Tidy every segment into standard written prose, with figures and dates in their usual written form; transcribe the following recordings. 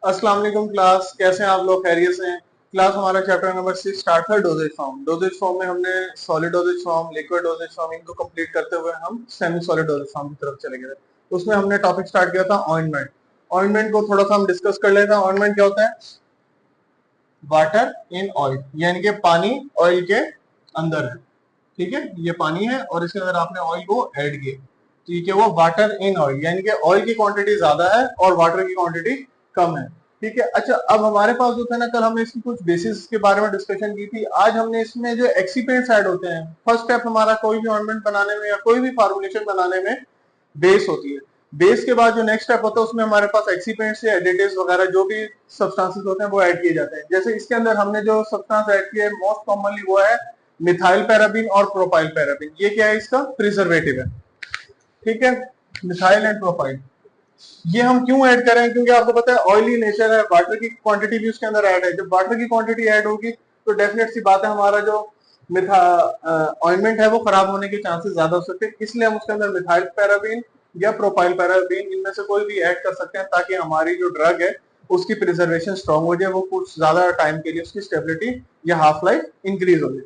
अस्सलाम वालेकुम क्लास, कैसे हैं आप लोग? खैरियत से हैं? क्लास हमारा चैप्टर नंबर 6 स्टार्ट था डोजेज फॉर्म। डोजेज फॉर्म में हमने solid doses form, liquid doses form, इनको कंप्लीट करते हुए हम सेमी सॉलिड डोजेज फॉर्म की तरफ चले गए। उसमें हमने टॉपिक स्टार्ट किया था ऑइंटमेंट। ऑइंटमेंट को थोड़ा सा हम डिस्कस कर लेते हैं। ऑइंटमेंट क्या होता है? वाटर इन ऑयल, यानी कि पानी ऑयल के अंदर है। ठीक है, ये पानी है और इसके अंदर आपने ऑयल को ऐड किया। ठीक है, वो वाटर इन ऑयल, यानी कि ऑयल की क्वांटिटी ज्यादा है और वाटर की क्वांटिटी कम है। ठीक है, अच्छा अब हमारे पास जो था ना, कल हमने इसकी कुछ बेसिस के बारे में डिस्कशन की थी। आज हमने इसमें जो एक्सीपेंट्स ऐड होते हैं, फर्स्ट स्टेप हमारा कोई भी ऑर्नामेंट बनाने में या कोई भी फॉर्मुलेशन बनाने में बेस होती है। बेस के बाद जो नेक्स्ट स्टेप होता है उसमें हमारे पास एक्सीपेंट्स या एडिटिव्स वगैरह जो भी सब्सटेंसेस होते हैं वो ऐड किए जाते हैं। जैसे इसके अंदर हमने जो सब्सटेंस ऐड किया है मोस्ट कॉमनली वो है मिथाइल पैराबीन और प्रोपाइल पैराबीन। ये क्या है? इसका प्रिजर्वेटिव है। ठीक है, मिथाइल एंड प्रोपाइल। ये हम क्यों ऐड कर रहे हैं? क्योंकि आपको पता है ऑयली नेचर है, वाटर की क्वांटिटी भी उसके अंदर ऐड है। जब वाटर की क्वांटिटी ऐड होगी तो डेफिनेट सी बात है हमारा जो मिथा ऑइंटमेंट है वो खराब होने के चांसेस ज्यादा हो सकते हैं। इसलिए हम उसके अंदर मिथाइल पैराबीन या प्रोपाइल पैराबीन इनमें से कोई भी ऐड कर सकते हैं ताकि हमारी जो ड्रग है उसकी प्रिजर्वेशन स्ट्रांग हो जाए, वो कुछ ज्यादा टाइम के लिए उसकी स्टेबिलिटी या हाफ लाइफ इंक्रीज हो जाए।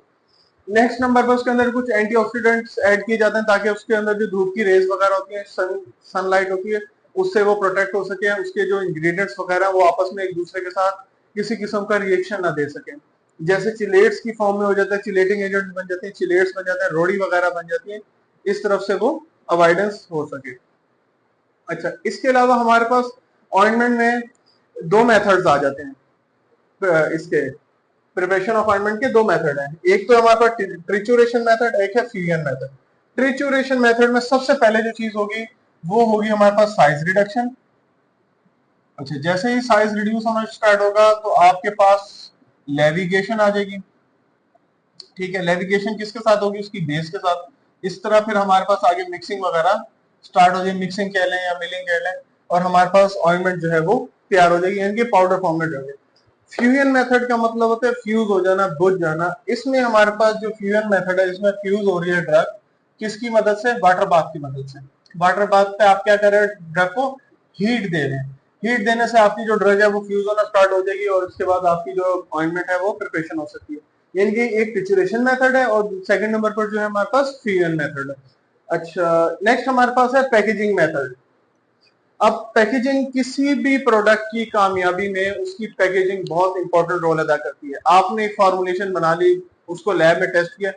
नेक्स्ट नंबर पर उसके अंदर कुछ एंटीऑक्सीडेंट्स ऐड किए जाते हैं ताकि उसके अंदर जो धूप की रेज वगैरह होती है, सनलाइट होती है, उससे वो प्रोटेक्ट हो सके। उसके जो इंग्रेडिएंट्स वगैरह वो आपस में एक दूसरे के साथ किसी किस्म का रिएक्शन ना दे सके। जैसे चिलेट्स की फॉर्म में हो जाता है, चिलेटिंग एजेंट बन जाते हैं, चिलेट्स बन जाते हैं, रोड़ी वगैरह बन जाती है। इस तरफ से वो अवॉइडेंस हो सके। अच्छा, इसके अलावा हमारे पास ऑइंटमेंट में दो मेथड्स आ जाते हैं। इसके प्रिपरेशन ऑफ ऑइंटमेंट के दो मेथड हैं। एक तो हमारे पास ट्रिचुरेशन मेथड, एक है फ्यूजन मेथड। ट्रिचुरेशन मेथड में सबसे पहले जो चीज होगी वो होगी हमारे पास साइज रिडक्शन। अच्छा, जैसे ही साइज रिड्यूस होना स्टार्ट होगा तो आपके पास लेविगेशन आ जाएगी। ठीक है, लेविगेशन किसके साथ होगी? उसकी बेस के साथ। इस तरह फिर हमारे पास आगे मिक्सिंग वगैरह स्टार्ट हो जाएगी, मिक्सिंग कह लें या मिलिंग कह लें, और हमारे पास ऑइंटमेंट जो है वो तैयार हो जाएगी, यानी कि पाउडर फॉर्म में जाएगी। फ्यूजन मेथड का मतलब होता है फ्यूज हो जाना, बुझ जाना। इसमें हमारे पास जो फ्यूजन मेथड है इसमें फ्यूज हो रही है ड्रग किसकी मदद से? वाटर बाथ की मदद से। वाटर बाथ पे आप क्या कर रहे हैं? ड्रग को हीट दे रहे हैं। हीट देने से आपकी जो ड्रग है वो फ्यूज होना स्टार्ट हो जाएगी और उसके बाद आपकी जो ऑइंटमेंट है वो प्रिपरेशन हो सकती है। यानी कि एक टिचुरेशन मेथड है और सेकंड नंबर पर जो है हमारे पास फ्यूजन मेथड है। अच्छा, नेक्स्ट हमारे पास है पैकेजिंग मेथड। अब पैकेजिंग किसी भी प्रोडक्ट की कामयाबी में उसकी पैकेजिंग बहुत इंपॉर्टेंट रोल अदा करती है। आपने एक फॉर्मुलेशन बना ली, उसको लैब में टेस्ट किया,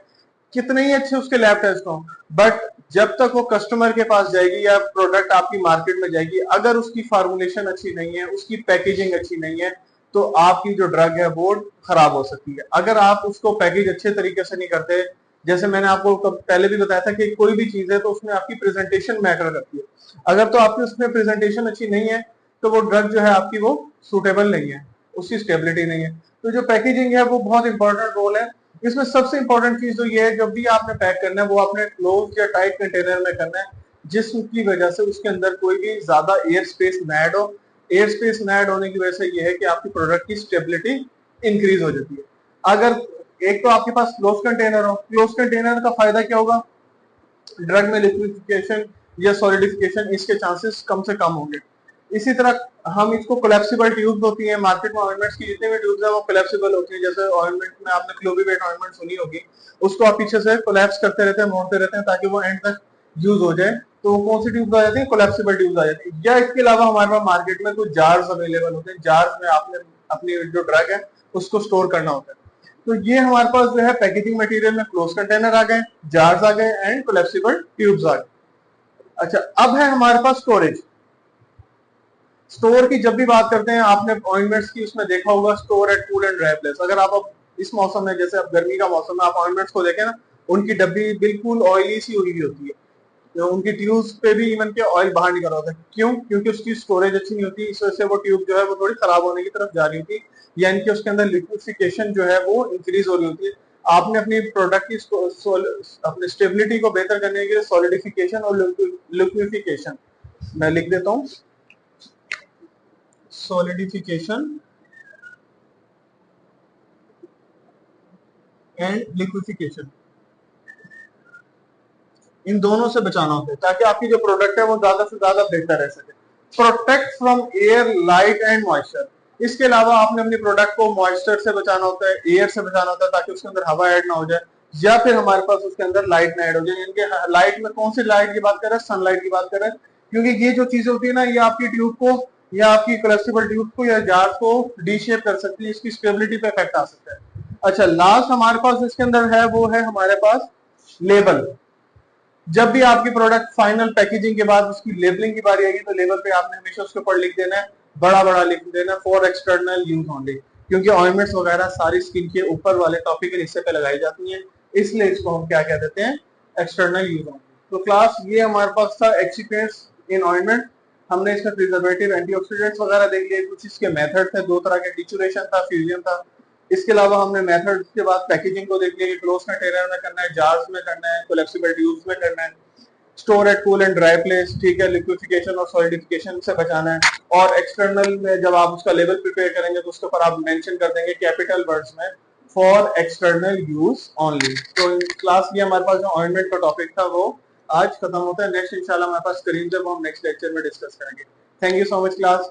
कितने ही अच्छे उसके लैब टेस्ट हो, बट जब तक वो कस्टमर के पास जाएगी या प्रोडक्ट आपकी मार्केट में जाएगी, अगर उसकी फॉर्मुलेशन अच्छी नहीं है, उसकी पैकेजिंग अच्छी नहीं है, तो आपकी जो ड्रग है वो खराब हो सकती है। अगर आप उसको पैकेज अच्छे तरीके से नहीं करते, जैसे मैंने आपको पहले भी बताया था कि कोई भी चीज है तो उसमें आपकी प्रेजेंटेशन मैटर करती है। अगर तो आपकी उसमें प्रेजेंटेशन अच्छी नहीं है तो वो ड्रग जो है आपकी वो सूटेबल नहीं है, उसकी स्टेबिलिटी नहीं है। तो जो पैकेजिंग है वो बहुत इंपॉर्टेंट रोल है। इसमें सबसे इंपॉर्टेंट चीज तो ये है, जब भी आपने पैक करना है वो आपने क्लोज या टाइट कंटेनर में करना है, जिसकी वजह से उसके अंदर कोई भी ज्यादा एयर स्पेस न ऐड हो। एयर स्पेस न ऐड होने की वजह से ये है कि आपकी प्रोडक्ट की स्टेबिलिटी इंक्रीज हो जाती है। अगर एक तो आपके पास क्लोज कंटेनर हो, क्लोज कंटेनर का फायदा क्या होगा? ड्रग में लिक्विडिफिकेशन या सॉलिडिफिकेशन इसके चांसेस कम से कम होंगे। इसी तरह हम इसको कोलैप्सिबल ट्यूब्स होती हैं मार्केट में, ऑइंटमेंट्स की जितनी भी ट्यूब्स है वो कोलैप्सिबल होती है। जैसे ऑइंटमेंट में आपने क्लोविवेट ऑइंटमेंट सुनी होगी, उसको आप पीछे से कोलैप्स करते रहते हैं, मोड़ते रहते हैं ताकि वो एंड तक यूज हो जाए। तो कौन सी ट्यूब्स आ जाती है? कोलैप्सिबल ट्यूब्स आ जाती है। या इसके अलावा हमारे पास मार्केट में कुछ जार्स अवेलेबल होते हैं, जार्स में आपने अपनी जो ड्रग है उसको स्टोर करना होता है। तो ये हमारे पास जो है पैकेजिंग मटेरियल में क्लोज कंटेनर आ गए, जार्स आ गए एंड कोलैप्सिबल ट्यूब्स आ गए। अच्छा, अब है हमारे पास स्टोरेज। स्टोर की जब भी बात करते हैं, आपने ऑइंटमेंट्स की उसमें देखा होगा store at cool and dry place. अगर आप अब इस मौसम में, जैसे अब गर्मी का मौसम है, आप ऑइंटमेंट्स को देखें ना, उनकी डब्बी बिल्कुल ऑयली सी हुई होती है, तो उनकी ट्यूब्स पे भी इवन के ऑयल बाहर निकल होता है। क्यों? क्योंकि उसकी स्टोरेज अच्छी नहीं होती, इस वजह से वो ट्यूब जो है वो थोड़ी खराब होने की तरफ जा रही होती है, यानी कि उसके अंदर लिक्विडिफिकेशन जो है वो इंक्रीज हो रही होती है। आपने अपनी प्रोडक्ट की अपनी स्टेबिलिटी को बेहतर करने के लिए सॉलिडिफिकेशन और लिक्विडिफिकेशन, मैं लिख देता हूँ, सॉलिडिफिकेशन एंड लिक्विडिफिकेशन, इन दोनों से बचाना होता है ताकि आपकी जो प्रोडक्ट है वो ज्यादा से ज्यादा बेहतर रह सके। Protect from air, light and moisture. इसके अलावा आपने अपनी प्रोडक्ट को मॉइस्चर से बचाना होता है, एयर से बचाना होता है, ताकि उसके अंदर हवा ऐड ना हो जाए, या फिर हमारे पास उसके अंदर लाइट ना ऐड हो जाए। इनके लाइट में कौन सी लाइट की बात कर रहे हैं? सनलाइट की बात कर रहे हैं, क्योंकि ये जो चीजें होती है ना, ये आपकी ट्यूब को या आपकी कोलेस्ट्रॉल ट्यूब को या जार को डी शेप कर सकती है, इसकी स्टेबिलिटी पे इफेक्ट आ सकता है। अच्छा, लास्ट हमारे पास इसके अंदर है, वो है हमारे पास लेबल। जब भी आपकी प्रोडक्ट फाइनल पैकेजिंग के बाद उसकी लेबलिंग की बारी आएगी, तो लेबल पे आपने हमेशा उसके ऊपर लिख देना है, बड़ा बड़ा लिख देना है, फॉर एक्सटर्नल यूज ओनली, क्योंकि ऑइंटमेंट्स वगैरह सारी स्किन के ऊपर वाले टॉपिकल हिस्से पे लगाई जाती हैं, इसलिए इसको हम क्या कह देते हैं? External use only. तो क्लास ये हमारे पास था एक्सिपिएंट्स इन ऑइंटमेंट। हमने इसमें प्रिजर्वेटिव, एंटीऑक्सीडेंट्स वगैरह देख लिए, कुछ इसके मेथड थे, दो तरह के, डिचुरेशन था, फ्यूजन था। इसके अलावा हमने मेथड के बाद पैकेजिंग को देख लिया कि क्लोज कंटेनर में करना है, जार्स में करना है, कोलेप्सिबल ट्यूब्स में करना है, store at cool and dry place, ठीक है, लिक्विफिकेशन और सॉलिडिफिकेशन से बचाना है। और एक्सटर्नल में जब आप उसका लेवल प्रिपेयर करेंगे तो उसके ऊपर आप मेंशन कर देंगे कैपिटल वर्ड्स में, फॉर एक्सटर्नल यूज ओनली। तो क्लास ये हमारे पास जो ऑइंटमेंट का टॉपिक था वो आज खत्म होता है। नेक्स्ट इंशाल्लाह हमारे पास स्क्रीन पे वो हम नेक्स्ट लेक्चर में डिस्कस करेंगे। Thank you so much class.